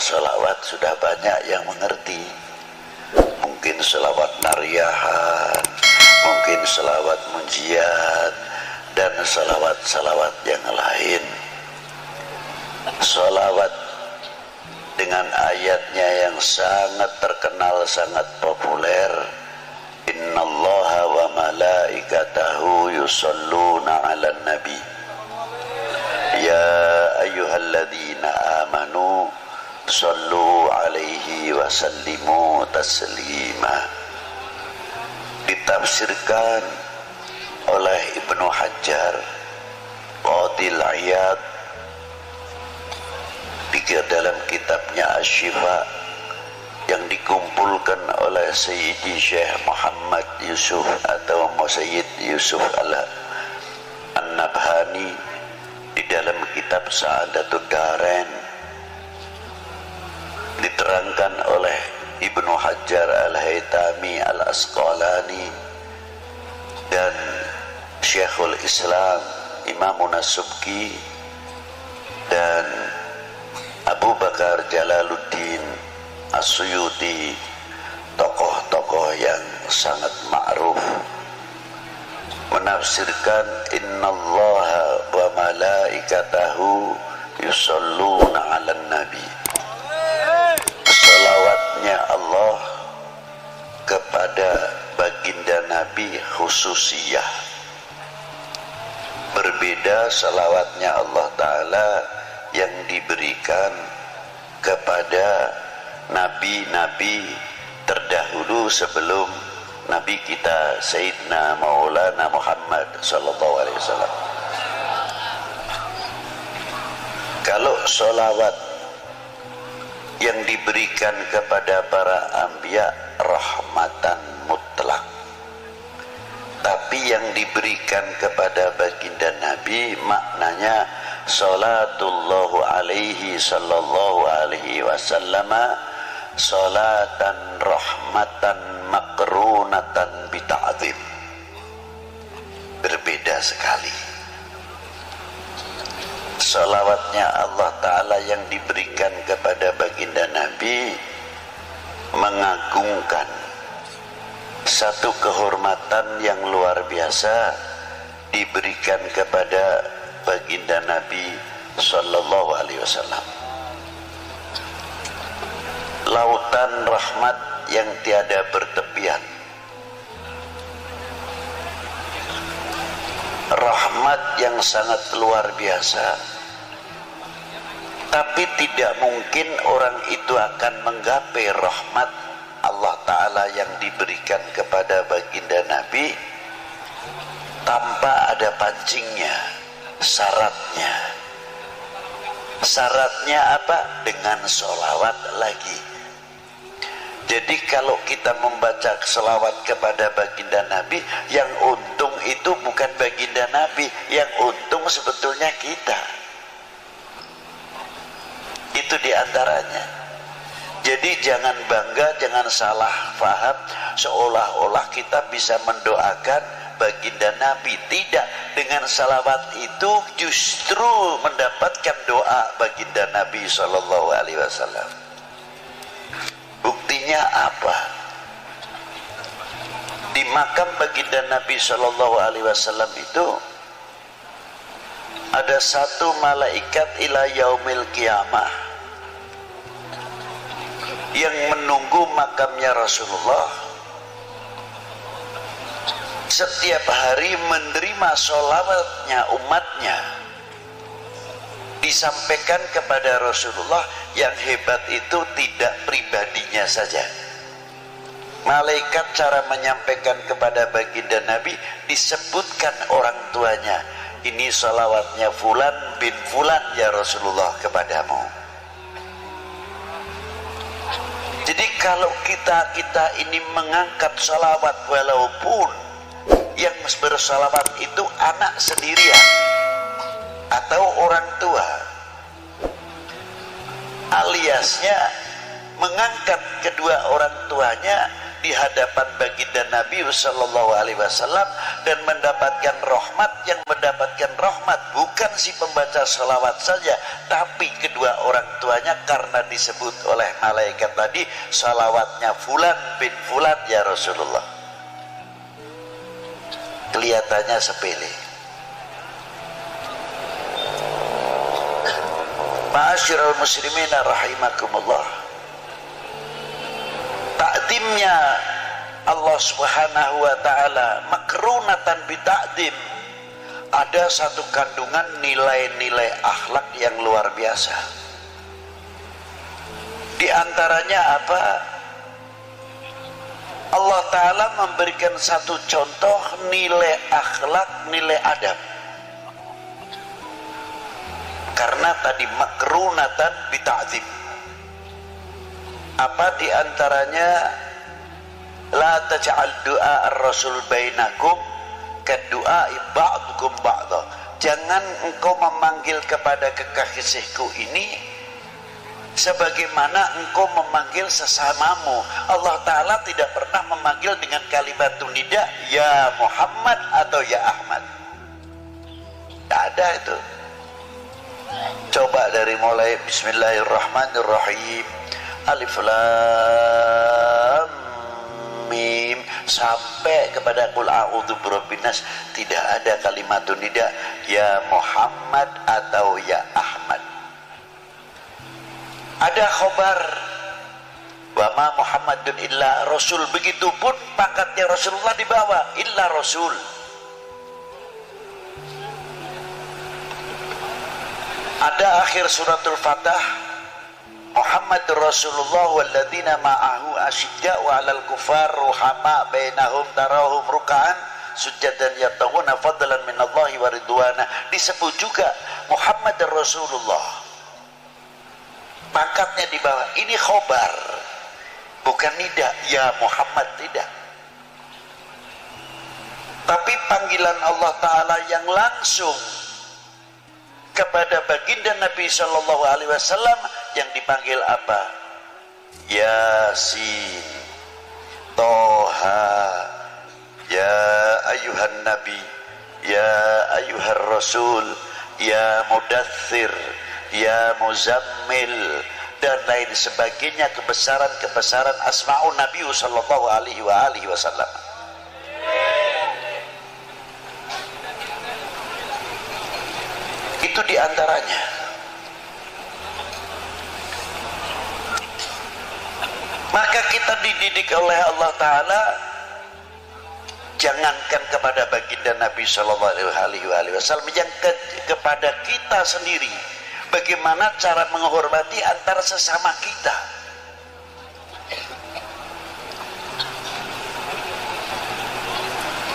salawat sudah banyak yang mengerti. Mungkin salawat nariyahan, mungkin salawat munjiat, dan salawat-salawat yang lain. Salawat dengan ayatnya yang sangat terkenal, sangat populer, innallaha wa malaikatahu yusalluna 'alan nabi ya ayyuhalladzina amanu sallu alaihi wa sallimu taslima. Ditafsirkan oleh Ibnu Hajar Qadil Iyad dalam kitabnya Asy-Syifa yang dikumpulkan oleh Sayyidi Syekh Muhammad Yusuf atau Sayyid Yusuf An-Nabhani di dalam kitab Sa'adatud Darain, diterangkan oleh Ibnu Hajar Al-Haytami Al-Asqalani dan Syekhul Islam Imamun As-Subki dan Abu Bakar Jalaluddin As-Suyuti, tokoh-tokoh yang sangat ma'ruf, menafsirkan innallaha wa malaikatahu yusalluna 'alan nabi. Salawatnya Allah kepada baginda Nabi khususiyah, berbeda salawatnya Allah Ta'ala yang diberikan kepada nabi-nabi terdahulu sebelum Nabi kita Sayyidina Maulana Muhammad sallallahu alaihi wasallam. Kalau sholawat yang diberikan kepada para anbiya rahmatan mutlak, tapi yang diberikan kepada baginda Nabi maknanya salatullahu alaihi sallallahu alaihi wasallama salatan rahmatan makrunatan bita'zim. Berbeda sekali. Salawatnya Allah Ta'ala yang diberikan kepada baginda Nabi mengagungkan satu kehormatan yang luar biasa diberikan kepada baginda Nabi sallallahu alaihi wasallam. Lautan rahmat yang tiada bertepian, rahmat yang sangat luar biasa, tapi tidak mungkin orang itu akan menggapai rahmat Allah Ta'ala yang diberikan kepada baginda Nabi tanpa ada pancingnya, syaratnya. Syaratnya apa? Dengan sholawat lagi. Jadi kalau kita membaca selawat kepada baginda Nabi, yang untung itu bukan baginda Nabi, yang untung sebetulnya kita. Itu diantaranya. Jadi jangan bangga, jangan salah faham seolah-olah kita bisa mendoakan baginda Nabi. Tidak, dengan salawat itu justru mendapatkan doa baginda Nabi sallallahu alaihi wasallam. Buktinya apa? Di makam baginda Nabi sallallahu alaihi wasallam itu ada satu malaikat ila yaumil qiyamah yang menunggu makamnya Rasulullah, setiap hari menerima sholawatnya umatnya, disampaikan kepada Rasulullah. Yang hebat itu tidak pribadinya saja. Malaikat cara menyampaikan kepada baginda Nabi disebutkan orang tuanya. Ini sholawatnya Fulan bin Fulan ya Rasulullah kepadamu. Jadi kalau kita ini mengangkat sholawat, walaupun yang bersolawat itu anak sendirian atau orang tua, aliasnya mengangkat kedua orang tuanya di hadapan baginda Nabi sallallahu alaihi wasallam dan mendapatkan rahmat. Yang mendapatkan rahmat bukan si pembaca sholawat saja, tapi kedua orang tuanya, karena disebut oleh malaikat tadi sholawatnya fulan bin fulan ya Rasulullah. Kelihatannya sepele. Ma'asyiral muslimin rahimakumullah, takdimnya Allah subhanahu wa ta'ala makrunatan bita'dim, ada satu kandungan nilai-nilai akhlak yang luar biasa. Di antaranya apa? Allah ta'ala memberikan satu contoh nilai akhlak, nilai adab. Karena tadi makrunatan bita'dzim. Apa diantaranya? La taj'al du'a ar-rasul bainakum kadu'a ba'dukum ba'da. Jangan engkau memanggil kepada kekasihku ini sebagaimana engkau memanggil sesamamu. Allah Ta'ala tidak pernah memanggil dengan kalimat nida ya Muhammad atau ya Ahmad. Tidak ada itu. Coba dari mulai Bismillahirrahmanirrahim, Alif Lam Mim sampai kepada Qul a'udzu birabbin nas, tidak ada kalimat nida ya Muhammad atau ya Ahmad. Ada khobar wa ma Muhammadun illa rasul, begitupun pangkatnya Rasulullah di bawah illa rasul. Ada akhir suratul Fatah, Muhammadur Rasulullah walladzina ma'ahu asyidda'u 'alal kuffar ruhama bainahum tarahum ruk'an sujadan yabtaghuna fadlan minallahi wa ridwana. Disebut juga Muhammadur Rasulullah, pangkatnya di bawah. Ini khobar, bukan nida ya Muhammad, tidak. Tapi panggilan Allah Ta'ala yang langsung kepada baginda Nabi Sallallahu Alaihi Wasallam yang dipanggil apa? Yasin, Toha, ya ayuhan Nabi, ya ayuhan Rasul, ya Mudaththir, ya Muzammil, dan lain sebagainya, kebesaran-kebesaran asma'un Nabi Sallallahu Alaihi Wasallam. Itu diantaranya. Maka kita dididik oleh Allah Ta'ala, jangankan kepada baginda Nabi Sallallahu Alaihi Wasallam, yang kepada kita sendiri, bagaimana cara menghormati antara sesama kita.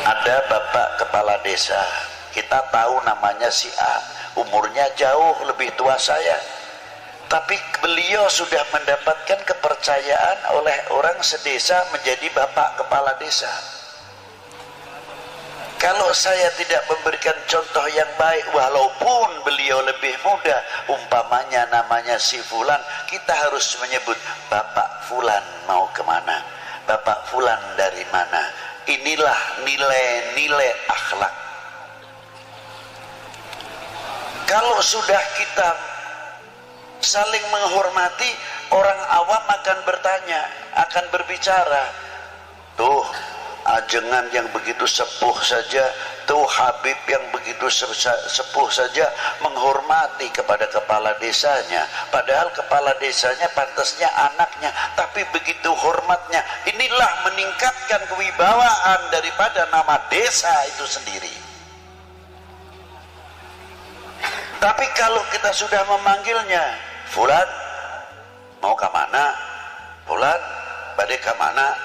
Ada bapak kepala desa, kita tahu namanya si A, umurnya jauh lebih tua saya, tapi beliau sudah mendapatkan kepercayaan oleh orang sedesa menjadi bapak kepala desa. Kalau saya tidak memberikan contoh yang baik, walaupun beliau lebih muda, umpamanya namanya si Fulan, kita harus menyebut Bapak Fulan mau kemana, Bapak Fulan dari mana. Inilah nilai-nilai akhlak. Kalau sudah kita saling menghormati, orang awam akan bertanya, akan berbicara, tuh ajengan yang begitu sepuh saja, tuh Habib yang begitu sepuh saja menghormati kepada kepala desanya, padahal kepala desanya pantasnya anaknya, tapi begitu hormatnya. Inilah meningkatkan kewibawaan daripada nama desa itu sendiri. Tapi kalau kita sudah memanggilnya, Fulan mau ke mana, Fulan badai ke mana,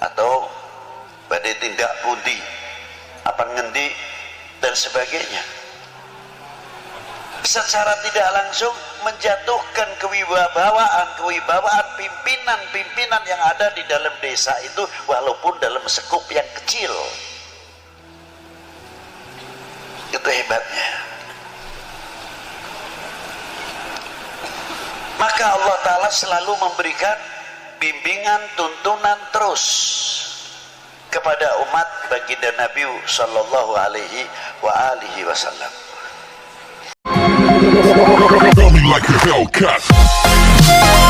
atau badai tindak pundi, apa ngendi, dan sebagainya, secara tidak langsung menjatuhkan kewibawaan pimpinan-pimpinan yang ada di dalam desa itu, walaupun dalam sekup yang kecil. Itu hebatnya. Maka Allah Ta'ala selalu memberikan bimbingan tuntunan terus kepada umat baginda Nabi sallallahu alaihi wa alihi wasallam. Feel me like a Hellcat.